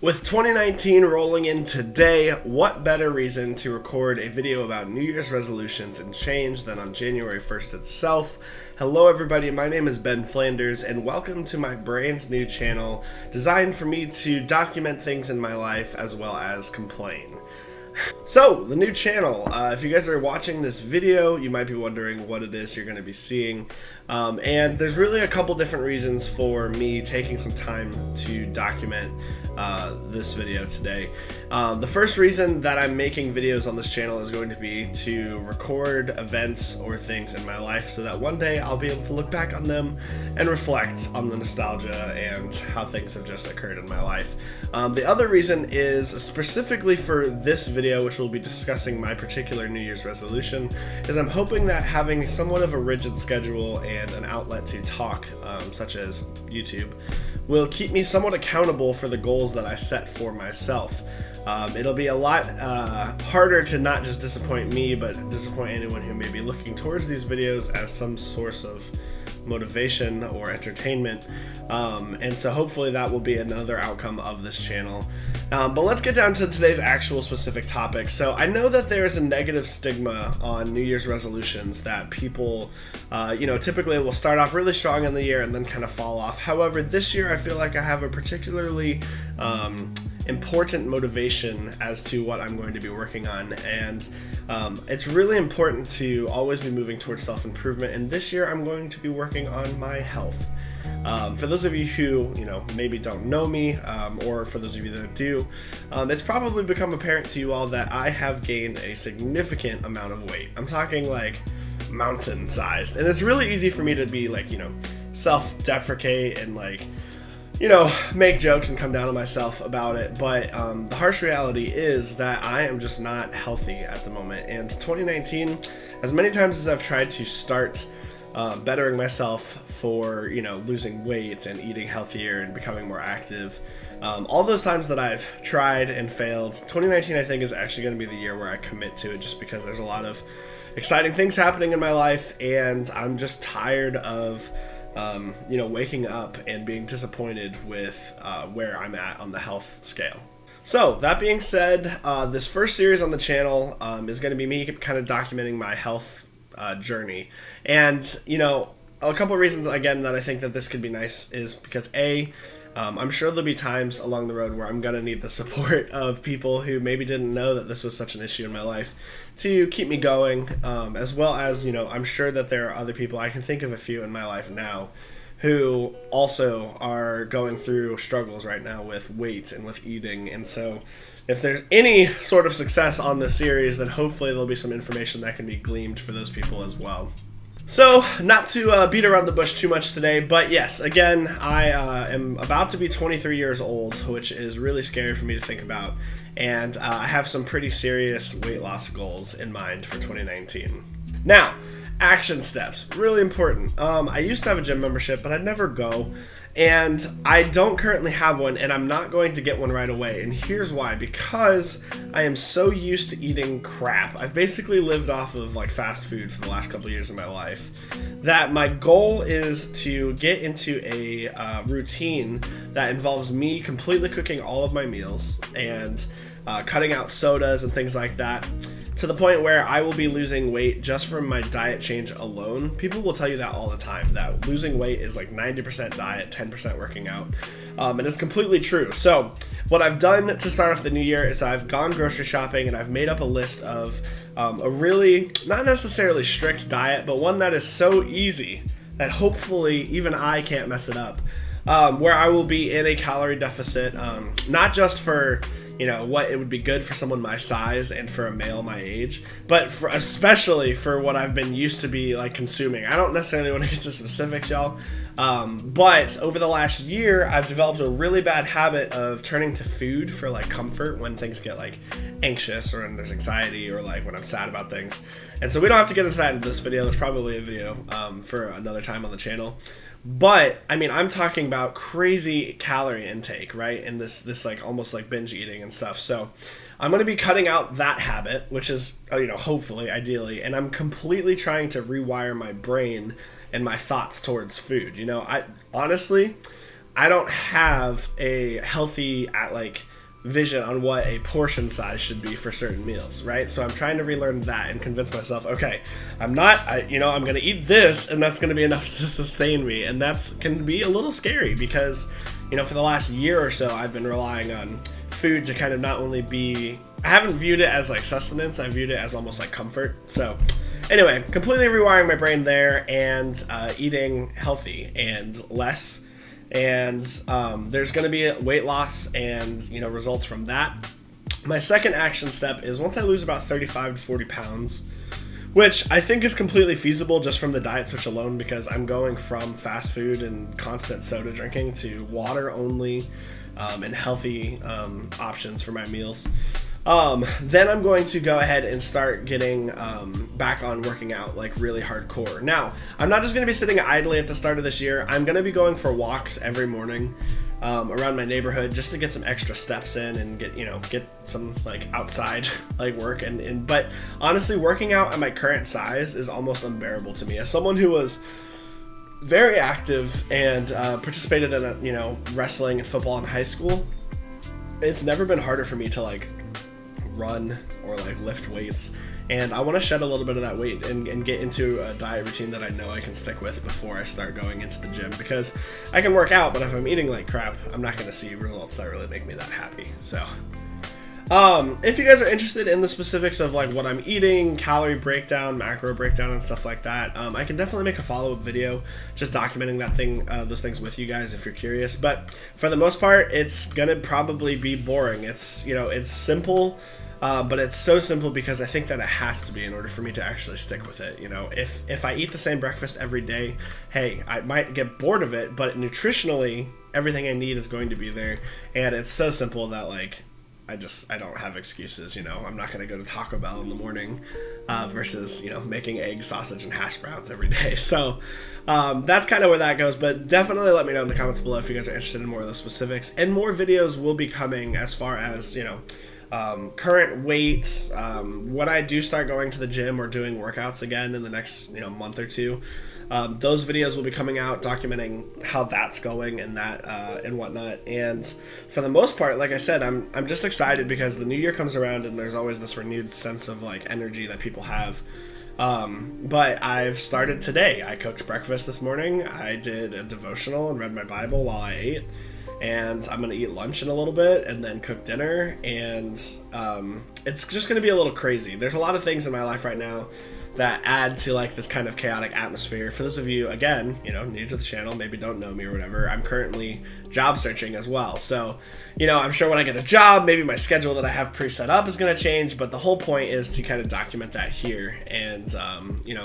With 2019 rolling in today, what better reason to record a video about New Year's resolutions and change than on January 1st itself? Hello everybody, my name is Ben Flanders and welcome to my brand new channel designed for me to document things in my life as well as complain. So, the new channel, if you guys are watching this video, you might be wondering what it is you're going to be seeing. And there's really a couple different reasons for me taking some time to document this video today. The first reason that I'm making videos on this channel is going to be to record events or things in my life so that one day I'll be able to look back on them and reflect on the nostalgia and how things have just occurred in my life. The other reason is specifically for this video, which will be discussing my particular New Year's resolution, is I'm hoping that having somewhat of a rigid schedule and an outlet to talk, such as YouTube, will keep me somewhat accountable for the goals that I set for myself. It'll be a lot harder to not just disappoint me, but disappoint anyone who may be looking towards these videos as some source of motivation or entertainment. And so hopefully that will be another outcome of this channel. But let's get down to today's actual specific topic. So I know that there is a negative stigma on New Year's resolutions that people, typically will start off really strong in the year and then kind of fall off. However, this year I feel like I have a particularly important motivation as to what I'm going to be working on, and it's really important to always be moving towards self-improvement, and this year I'm going to be working on my health. For those of you who maybe don't know me, or for those of you that do, it's probably become apparent to you all that I have gained a significant amount of weight. I'm talking like mountain sized, and it's really easy for me to be like self-deprecate and make jokes and come down on myself about it, but the harsh reality is that I am just not healthy at the moment. And 2019, as many times as I've tried to start bettering myself for losing weight and eating healthier and becoming more active, all those times that I've tried and failed, 2019 I think is actually going to be the year where I commit to it, just because there's a lot of exciting things happening in my life, and I'm just tired of waking up and being disappointed with where I'm at on the health scale. So, that being said, this first series on the channel is going to be me kind of documenting my health journey. And, a couple of reasons, again, that I think that this could be nice is because, I'm sure there'll be times along the road where I'm going to need the support of people who maybe didn't know that this was such an issue in my life to keep me going, as well as, I'm sure that there are other people, I can think of a few in my life now, who also are going through struggles right now with weight and with eating. And so if there's any sort of success on this series, then hopefully there'll be some information that can be gleaned for those people as well. So, not to beat around the bush too much today, but yes, again, I am about to be 23 years old, which is really scary for me to think about, and I have some pretty serious weight loss goals in mind for 2019. Now, action steps, really important. I used to have a gym membership, but I'd never go, and I don't currently have one, and I'm not going to get one right away, and here's why. Because I am so used to eating crap. I've basically lived off of fast food for the last couple of years of my life, that my goal is to get into a routine that involves me completely cooking all of my meals and cutting out sodas and things like that, to the point where I will be losing weight just from my diet change alone. People will tell you that all the time, that losing weight is 90% diet, 10% working out. And it's completely true. So what I've done to start off the new year is I've gone grocery shopping and I've made up a list of a really, not necessarily strict diet, but one that is so easy that hopefully even I can't mess it up, where I will be in a calorie deficit, not just for what it would be good for someone my size and for a male my age, but especially for what I've been used to be consuming. I don't necessarily want to get to specifics, y'all, but over the last year, I've developed a really bad habit of turning to food for comfort when things get anxious, or when there's anxiety, or when I'm sad about things. And so we don't have to get into that in this video. There's probably a video for another time on the channel. But I mean, I'm talking about crazy calorie intake, right? And this almost binge eating and stuff. So I'm going to be cutting out that habit, which is, hopefully, ideally, and I'm completely trying to rewire my brain and my thoughts towards food. I honestly, I don't have a healthy vision on what a portion size should be for certain meals, right? So I'm trying to relearn that and convince myself, okay, I'm going to eat this and that's going to be enough to sustain me. And that's can be a little scary because, for the last year or so, I've been relying on food to kind of not only be, I haven't viewed it as like sustenance, I viewed it as almost like comfort. So anyway, completely rewiring my brain there and eating healthy and less. And there's going to be weight loss and results from that. My second action step is once I lose about 35 to 40 pounds, which I think is completely feasible just from the diet switch alone, because I'm going from fast food and constant soda drinking to water only and healthy options for my meals. Then I'm going to go ahead and start getting back on working out like really hardcore. Now, I'm not just going to be sitting idly at the start of this year. I'm going to be going for walks every morning around my neighborhood just to get some extra steps in and get some like outside like work. But honestly, working out at my current size is almost unbearable to me. As someone who was very active and participated in wrestling and football in high school, it's never been harder for me to like run or like lift weights, and I want to shed a little bit of that weight and get into a diet routine that I know I can stick with before I start going into the gym, because I can work out, but if I'm eating like crap, I'm not going to see results that really make me that happy. So if you guys are interested in the specifics of like what I'm eating, calorie breakdown, macro breakdown, and stuff like that, I can definitely make a follow-up video just documenting those things with you guys if you're curious. But for the most part, it's gonna probably be boring. It's it's simple, but it's so simple because I think that it has to be in order for me to actually stick with it. If I eat the same breakfast every day, hey, I might get bored of it, but nutritionally, everything I need is going to be there, and it's so simple that like I don't have excuses. I'm not going to go to Taco Bell in the morning versus, making eggs, sausage, and hash browns every day. So that's kind of where that goes. But definitely let me know in the comments below if you guys are interested in more of those specifics. And more videos will be coming as far as, current weights. When I do start going to the gym or doing workouts again in the next, month or two, those videos will be coming out documenting how that's going and that and whatnot. And for the most part, like I said, I'm just excited because the new year comes around and there's always this renewed sense of like energy that people have. But I've started today. I cooked breakfast this morning. I did a devotional and read my Bible while I ate. And I'm going to eat lunch in a little bit and then cook dinner. And it's just going to be a little crazy. There's a lot of things in my life right now that add to like this kind of chaotic atmosphere. For those of you, again, new to the channel, maybe don't know me or whatever, I'm currently job searching as well. So, I'm sure when I get a job, maybe my schedule that I have pre-set up is going to change, but the whole point is to kind of document that here and,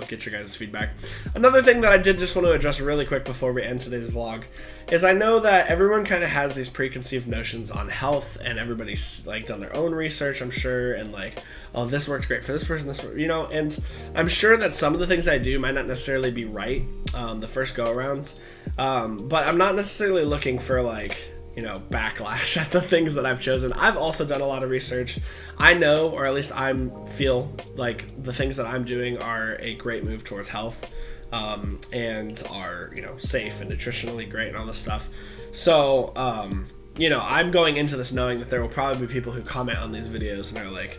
get your guys' feedback. Another thing that I did just want to address really quick before we end today's vlog is I know that everyone kind of has these preconceived notions on health, and everybody's like done their own research, I'm sure, and like, oh, this works great for this person, and I'm sure that some of the things I do might not necessarily be right the first go around, but I'm not necessarily looking for like backlash at the things that I've chosen. I've also done a lot of research. I know, or at least I feel like the things that I'm doing are a great move towards health, and are safe and nutritionally great and all this stuff. So I'm going into this knowing that there will probably be people who comment on these videos and are like,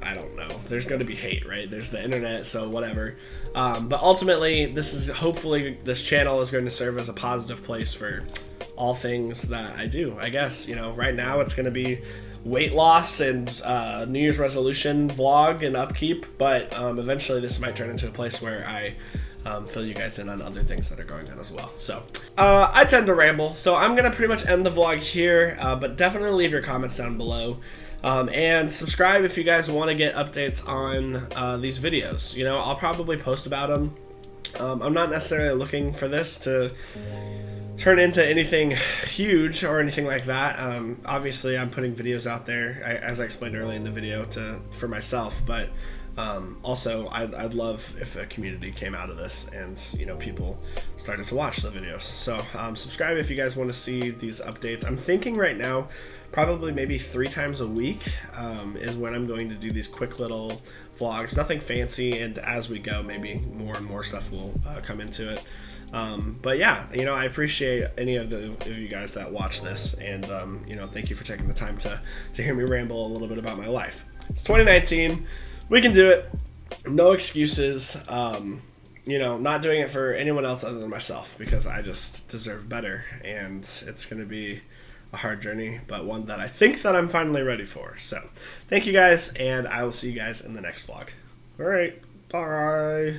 I don't know, there's going to be hate, right? There's the internet, so whatever. But ultimately, hopefully this channel is going to serve as a positive place for all things that I do, I guess. Right now it's going to be weight loss and New Year's resolution vlog and upkeep, but eventually this might turn into a place where I fill you guys in on other things that are going on as well. So I tend to ramble, so I'm going to pretty much end the vlog here, but definitely leave your comments down below. And subscribe if you guys want to get updates on these videos. I'll probably post about them. I'm not necessarily looking for this to turn into anything huge or anything like that. Obviously, I'm putting videos out there, as I explained earlier in the video, for myself, but also I'd love if a community came out of this and people started to watch the videos. So subscribe if you guys want to see these updates. I'm thinking right now probably maybe 3 times a week is when I'm going to do these quick little vlogs. Nothing fancy, and as we go, maybe more and more stuff will come into it. But yeah, I appreciate any of you guys that watch this, and thank you for taking the time to hear me ramble a little bit about my life. It's 2019, we can do it. No excuses. Not doing it for anyone else other than myself, because I just deserve better, and it's going to be a hard journey, but one that I think that I'm finally ready for. So thank you guys, and I will see you guys in the next vlog. All right, bye.